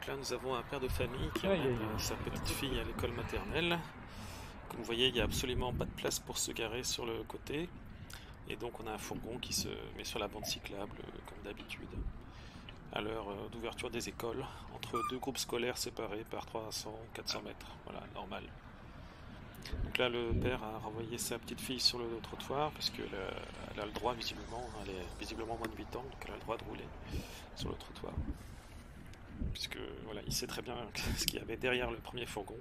là nous avons un père de famille qui Aïe, emmène aïe, aïe. sa petite fille à l'école maternelle. Comme vous voyez, il n'y a absolument pas de place pour se garer sur le côté. Et donc on a un fourgon qui se met sur la bande cyclable comme d'habitude. À l'heure d'ouverture des écoles, entre deux groupes scolaires séparés par 300-400 mètres. Voilà, normal. Donc là, le père a renvoyé sa petite fille sur le trottoir parce qu'elle a le droit, visiblement, elle est visiblement moins de 8 ans, donc elle a le droit de rouler sur le trottoir. Puisque voilà, il sait très bien ce qu'il y avait derrière le premier fourgon.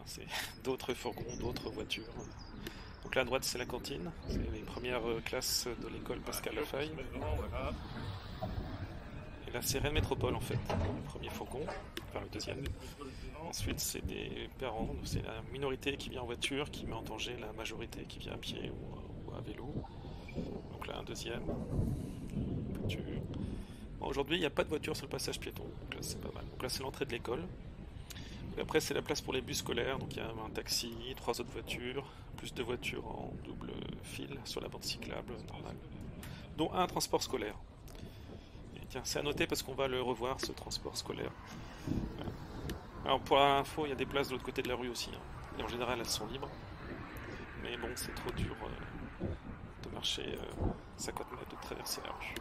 C'est d'autres fourgons, d'autres voitures. Donc là à droite, c'est la cantine, c'est les premières classes de l'école Pascal Lafay. Et là, c'est Rennes Métropole en fait, le premier fourgon, enfin le deuxième. Ensuite, c'est des parents, c'est la minorité qui vient en voiture, qui met en danger la majorité qui vient à pied ou à vélo. Donc là, un deuxième. Voiture. Bon, aujourd'hui, il n'y a pas de voiture sur le passage piéton, donc là, c'est pas mal. Donc là, c'est l'entrée de l'école. Après, c'est la place pour les bus scolaires, donc il y a un taxi, 3 autres voitures, plus de voitures en double fil sur la bande cyclable normale, dont un transport scolaire. Et tiens, c'est à noter parce qu'on va le revoir, ce transport scolaire. Voilà. Alors pour l'info, il y a des places de l'autre côté de la rue aussi, hein. Et en général, elles sont libres. Mais bon, c'est trop dur de marcher 50 mètres, de traverser la rue.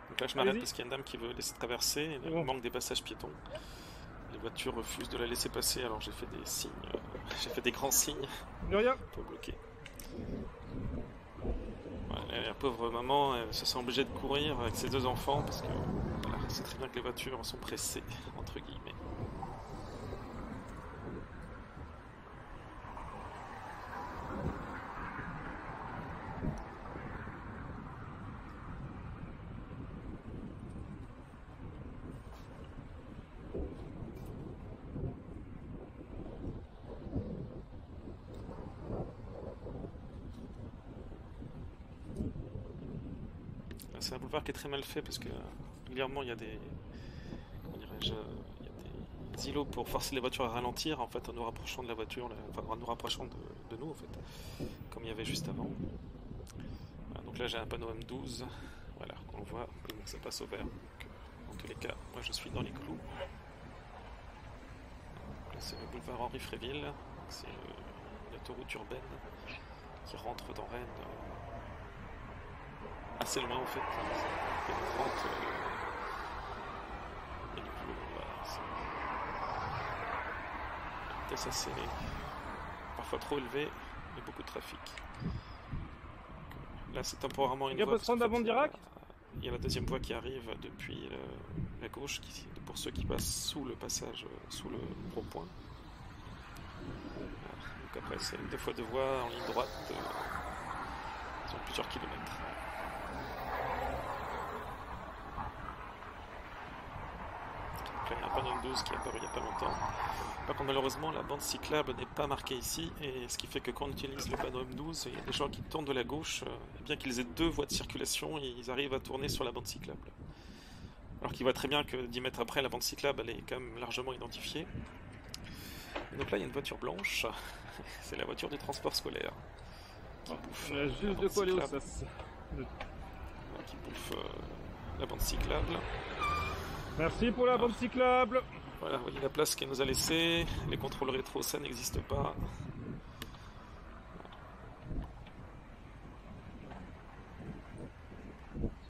Donc là, je m'arrête parce qu'il y a une dame qui veut laisser traverser, il manque des passages piétons. Les voitures refusent de la laisser passer, alors j'ai fait des signes, j'ai fait des grands signes pour bloquer. Ouais, la pauvre maman, elle se sent obligée de courir avec ses 2 enfants parce que voilà, c'est très bien que les voitures sont pressées, entre guillemets. C'est un boulevard qui est très mal fait parce que régulièrement il y a des, comment dirais-je, il y a des îlots pour forcer les voitures à ralentir en fait en nous rapprochant de la voiture, enfin en nous rapprochant de nous en fait, comme il y avait juste avant. Voilà, donc là j'ai un panneau M12, voilà, qu'on voit, ça passe au vert. Donc, en tous les cas, moi je suis dans les clous. Donc là c'est le boulevard Henri Fréville, c'est l'autoroute urbaine qui rentre dans Rennes. Assez loin en fait, et on rentre et du coup voilà, c'est une vitesse assez parfois trop élevée et beaucoup de trafic. Donc, là c'est temporairement une voie, il y a la deuxième voie qui arrive depuis la gauche pour ceux qui passent sous le passage, sous le rond-point. Donc après c'est 2 fois 2 voies en ligne droite, sur plusieurs kilomètres. Il y a un panneau 12 qui est apparu il n'y a pas longtemps. Par contre, malheureusement, la bande cyclable n'est pas marquée ici, et ce qui fait que quand on utilise le panneau M12, il y a des gens qui tournent de la gauche, et bien qu'ils aient 2 voies de circulation, ils arrivent à tourner sur la bande cyclable. Alors qu'ils voient très bien que 10 mètres après, la bande cyclable elle est quand même largement identifiée. Et donc là, il y a une voiture blanche, c'est la voiture du transport scolaire. Qui bouffe juste de quoi aller au sas. Qui bouffe la bande cyclable. Merci pour la bande cyclable. Voilà, vous voyez la place qu'elle nous a laissée. Les contrôles rétro, ça n'existe pas.